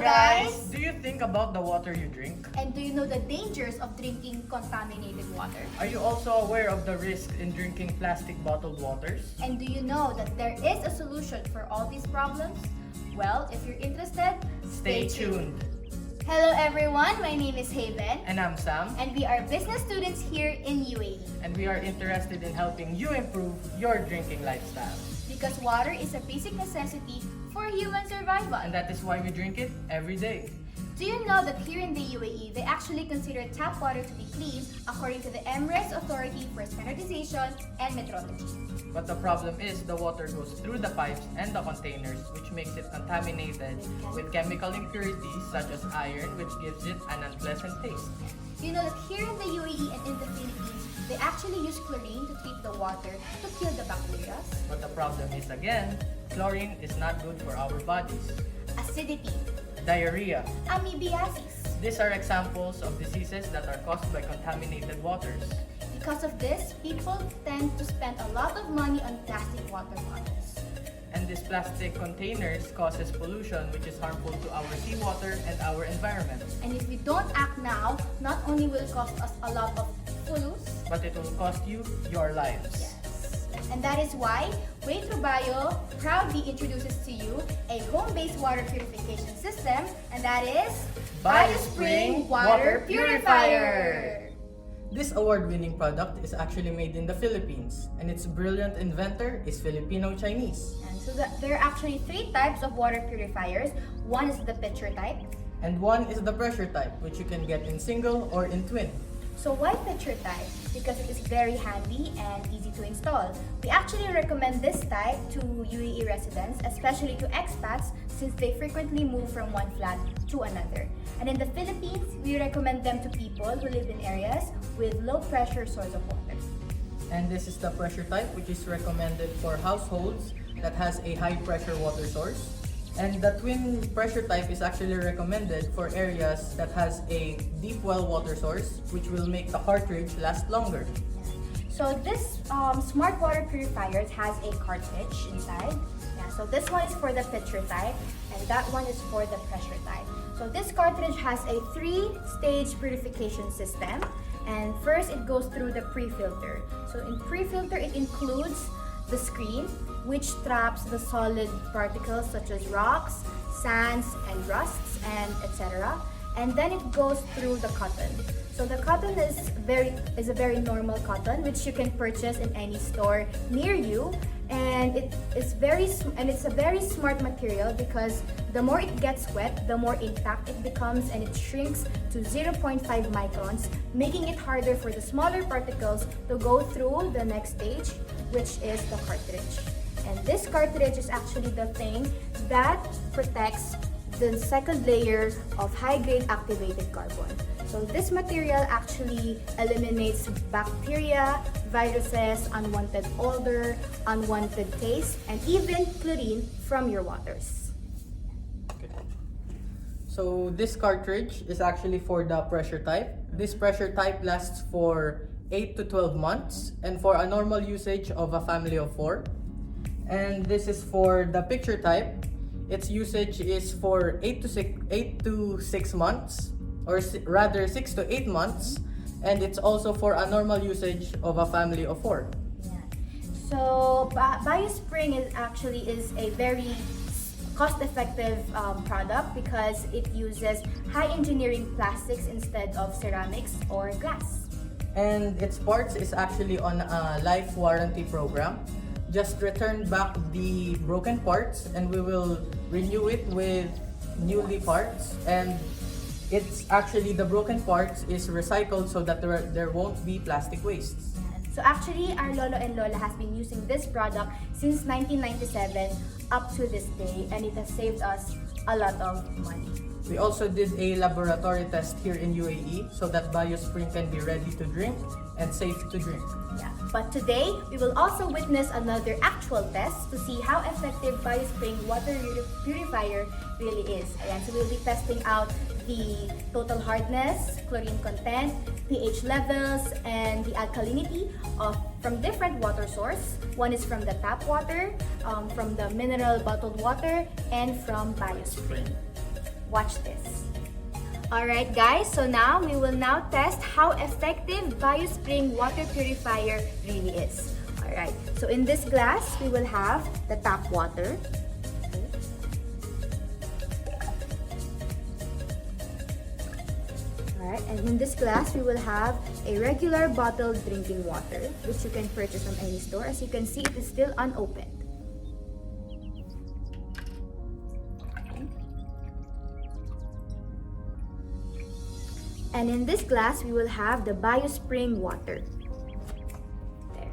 guys! Do you think about the water you drink? And do you know the dangers of drinking contaminated water? Are you also aware of the risks in drinking plastic bottled waters? And do you know that there is a solution for all these problems? Well, if you're interested, Stay tuned. Hello everyone, my name is Haven. And I'm Sam, And we are business students here in UAE. and we are interested in helping you improve your drinking lifestyle. Because water is a basic necessity for human survival. And that is why we drink it every day. Do you know that here in the UAE, they actually consider tap water to be clean according to the Emirates Authority for Standardization and Metrology? But the problem is the water goes through the pipes and the containers, which makes it contaminated with chemical impurities such as iron, which gives it an unpleasant taste. Do you know that here in the UAE and in the Philippines, they actually use chlorine to treat the water to kill the bacteria? But the problem is again, chlorine is not good for our bodies. Acidity, Diarrhea. amoebiasis. These are examples of diseases that are caused by contaminated waters. Because of this, people tend to spend a lot of money on plastic water bottles. And these plastic containers causes pollution, which is harmful to our seawater and our environment. And if we don't act now, not only will it cost us a lot of pollutants, But it will cost you your lives. yes. And that is why WayTrueBio proudly introduces to you a home-based water purification system, and that is BioSpring Water Purifier. This award-winning product is actually made in the Philippines, and its brilliant inventor is Filipino-Chinese. And so there are actually three types of water purifiers. One is the pitcher type. And one is the pressure type, which you can get in single or in twin. So why pitcher type? Because it is very handy and easy to install. We actually recommend this type to UAE residents, especially to expats, since they frequently move from one flat to another. And in the Philippines, we recommend them to people who live in areas with low pressure source of water. And this is the pressure type, which is recommended for households that has a high pressure water source. And the twin pressure type is actually recommended for areas that has a deep well water source, which will make the cartridge last longer. So this smart water purifier has a cartridge inside. Yeah, so this one is for the pitcher type, and that one is for the pressure type. So this cartridge has a 3-stage purification system, and first it goes through the pre-filter. So in pre-filter, it includes the screen, which traps the solid particles such as rocks, sands, and rusts, and etc. And then it goes through the cotton. So the cotton is a very normal cotton, which you can purchase in any store near you, and it's a very smart material because the more it gets wet, the more intact it becomes, and it shrinks to 0.5 microns, making it harder for the smaller particles to go through the next stage, which is the cartridge. And this cartridge is actually the thing that protects the second layer of high-grade activated carbon. So this material actually eliminates bacteria, viruses, unwanted odor, unwanted taste, and even chlorine from your waters. So this cartridge is actually for the pressure type. This pressure type lasts for 8 to 12 months, and for a normal usage of a family of 4. And this is for the picture type. Its usage is for 8 to 6 months, or rather 6 to 8 months, and it's also for a normal usage of a family of 4. Yeah. So BioSpring is a very cost-effective product because it uses high engineering plastics instead of ceramics or glass. And its parts is actually on a life warranty program. Just return back the broken parts and we will renew it with newly parts. And it's actually the broken parts is recycled so that there won't be plastic wastes. So actually, our Lolo and Lola has been using this product since 1997 up to this day, and it has saved us a lot of money. We also did a laboratory test here in UAE so that BioSpring can be ready to drink and safe to drink. Yeah. But today, we will also witness another actual test to see how effective BioSpring water purifier really is. Ayan, so we'll be testing out the total hardness, chlorine content, pH levels, and the alkalinity from different water source. One is from the tap water, from the mineral bottled water, and from BioSpring. Watch this. Alright guys, so now we will now test how effective BioSpring water purifier really is. Alright, so in this glass, we will have the tap water. Alright, and in this glass, we will have a regular bottled drinking water, which you can purchase from any store. As you can see, it is still unopened. And in this glass, we will have the BioSpring water. There.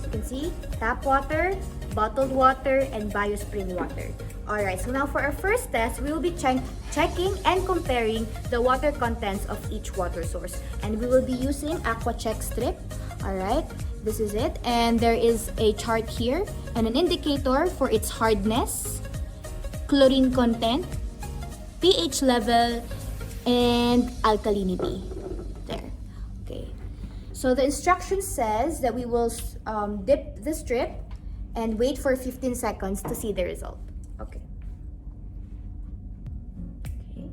You can see tap water, bottled water, and BioSpring water. Alright, so now for our first test, we will be checking and comparing the water contents of each water source. And we will be using AquaCheck strip. Alright, this is it. And there is a chart here and an indicator for its hardness, chlorine content, pH level, and alkalinity. There. Okay. So the instruction says that we will dip the strip and wait for 15 seconds to see the result. Okay. Okay.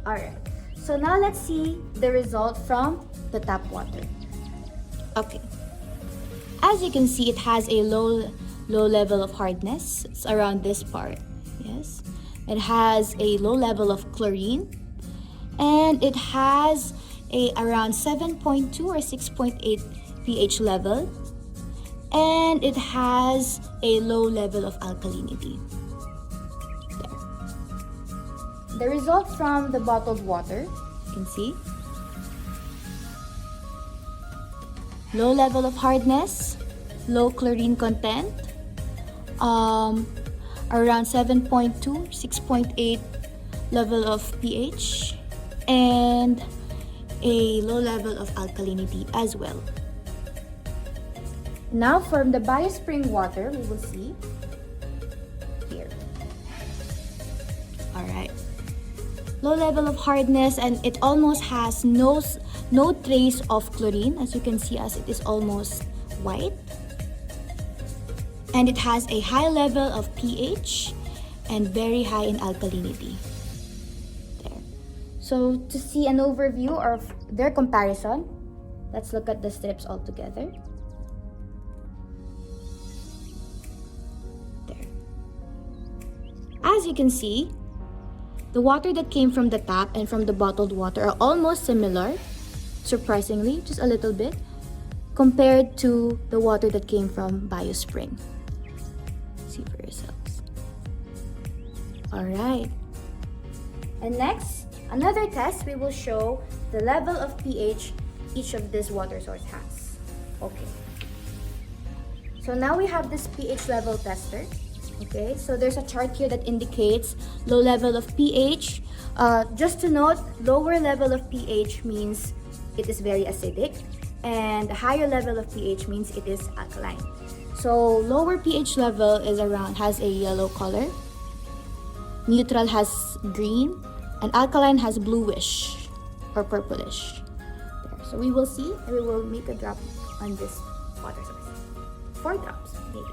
Alright, so now let's see the result from the tap water. Okay. As you can see, it has a low level of hardness. It's around this part. Yes. It has a low level of chlorine. And it has a around 7.2 or 6.8 pH level. And it has a low level of alkalinity. The result from the bottled water, you can see. Low level of hardness, low chlorine content, around 7.2, 6.8 level of pH, and a low level of alkalinity as well. Now from the BioSpring water, we will see here. Alright. Low level of hardness, and it almost has no trace of chlorine, as you can see, as it is almost white. And it has a high level of pH and very high in alkalinity. There. So to see an overview of their comparison, let's look at the strips all together. There. As you can see, the water that came from the tap and from the bottled water are almost similar, surprisingly, just a little bit, compared to the water that came from BioSpring. See for yourselves. Alright. And next, another test, we will show the level of pH each of this water source has. Okay. So now we have this pH level tester. Okay, so there's a chart here that indicates low level of pH. Just to note, lower level of pH means it is very acidic, and higher level of pH means it is alkaline. So lower pH level has a yellow color, neutral has green, and alkaline has bluish or purplish. There. So we will see, and we will make a drop on this water source. 4 drops, maybe.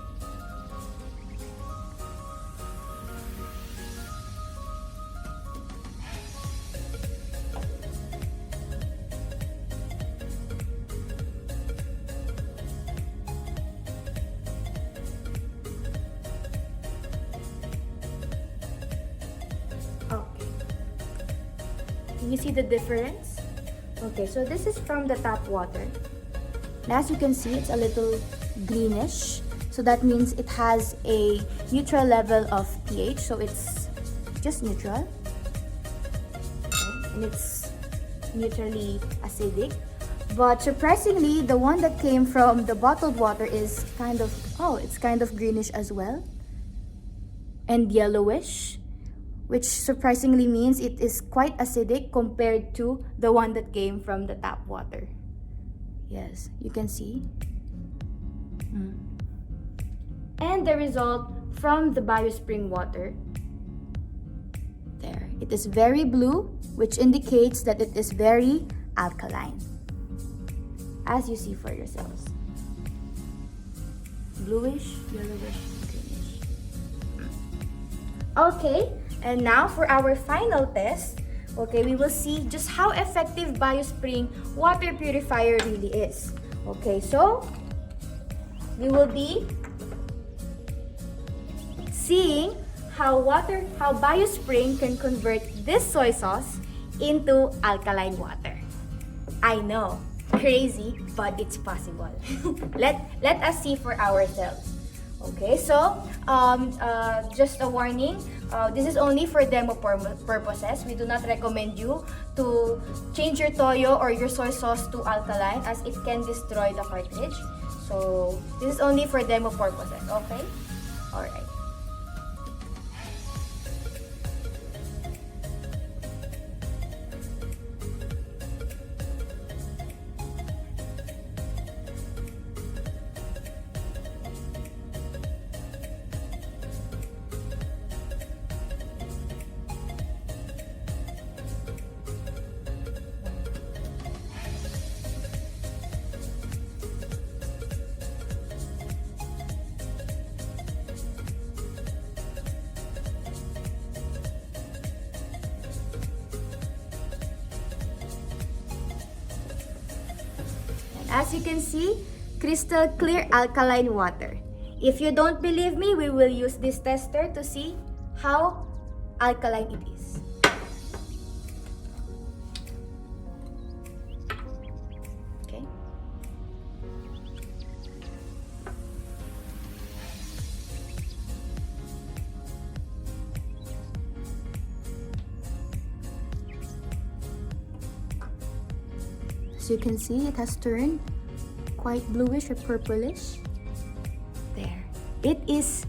Okay. Can you see the difference? Okay, so this is from the tap water. And as you can see, it's a little greenish. So that means it has a neutral level of pH. So it's just neutral. Okay, and it's neutrally acidic. But surprisingly, the one that came from the bottled water is it's kind of greenish as well. And yellowish, which surprisingly means it is quite acidic compared to the one that came from the tap water. Yes, you can see. And the result from the BioSpring water. There, it is very blue, which indicates that it is very alkaline. As you see for yourselves. Bluish, yellowish, greenish. Okay, and now for our final test. Okay, we will see just how effective BioSpring water purifier really is. Okay, so we will be seeing how BioSpring can convert this soy sauce into alkaline water. I know, crazy, but it's possible. Let us see for ourselves. Okay, so just a warning, this is only for demo purposes. We do not recommend you to change your toyo or your soy sauce to alkaline, as it can destroy the cartridge. So this is only for demo purposes, okay? Alright. As you can see, crystal clear alkaline water. If you don't believe me, we will use this tester to see how alkaline it is. Okay. As you can see, it has turned quite bluish or purplish. There. It is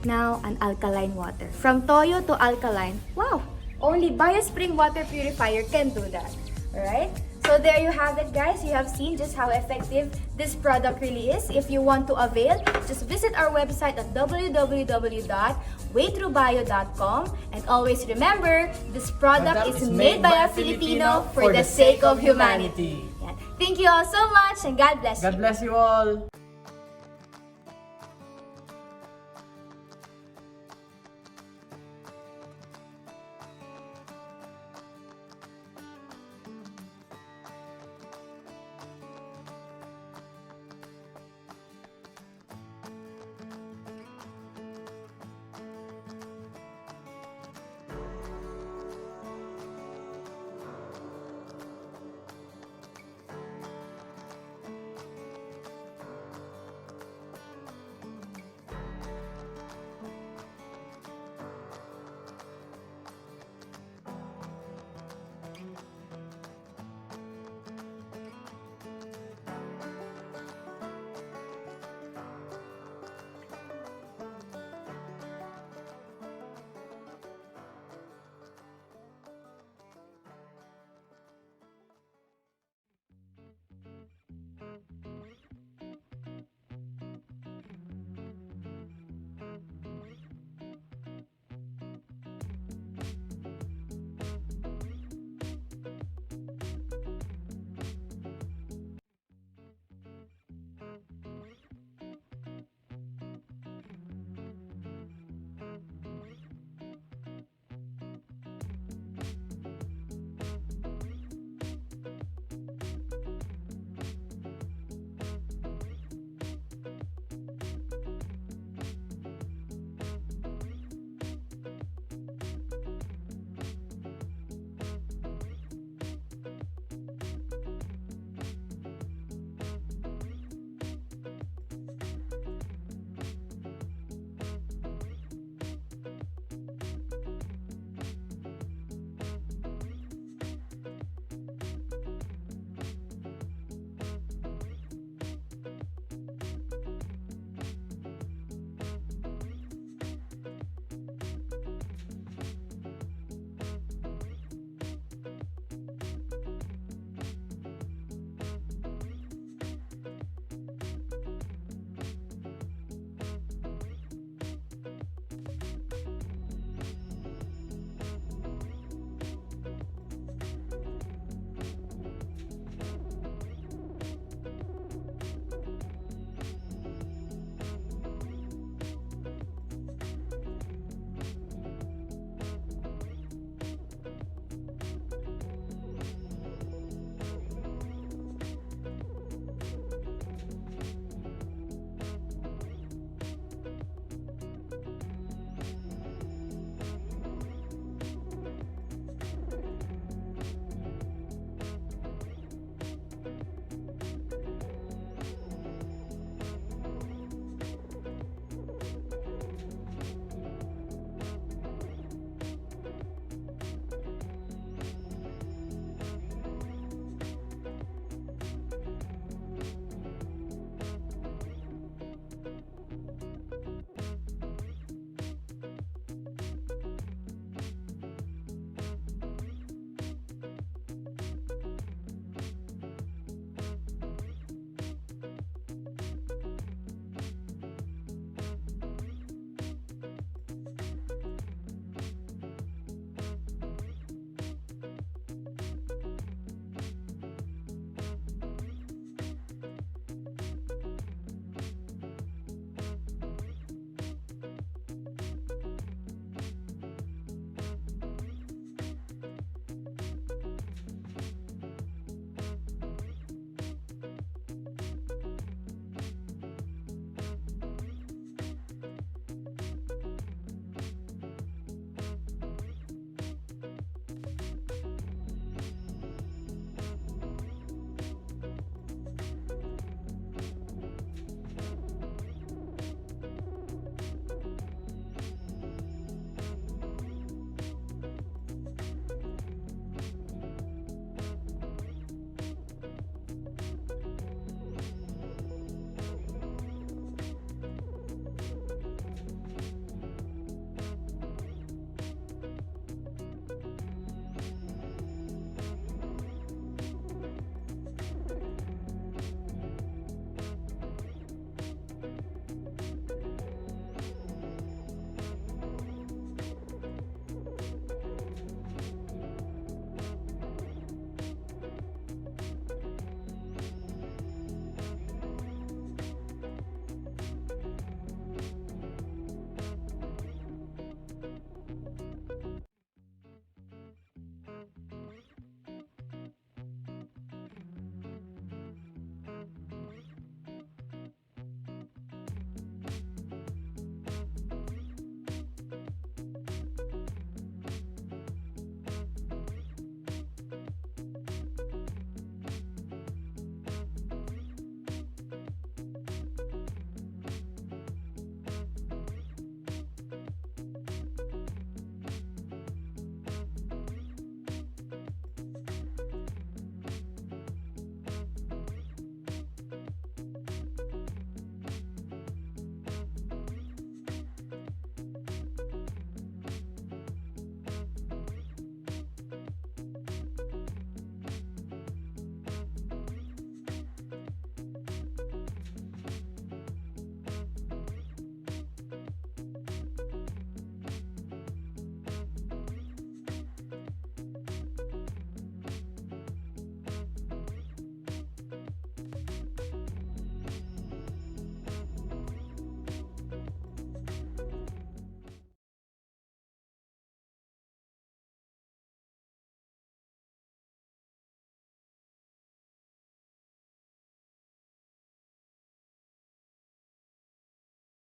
now an alkaline water. From toyo to alkaline. Wow! Only BioSpring water purifier can do that. Alright? So there you have it, guys. You have seen just how effective this product really is. If you want to avail, just visit our website at www.WayTrueBio.com. And always remember, this product is made by a Filipino for the sake of humanity. Thank you all so much, and God bless you. God bless you all.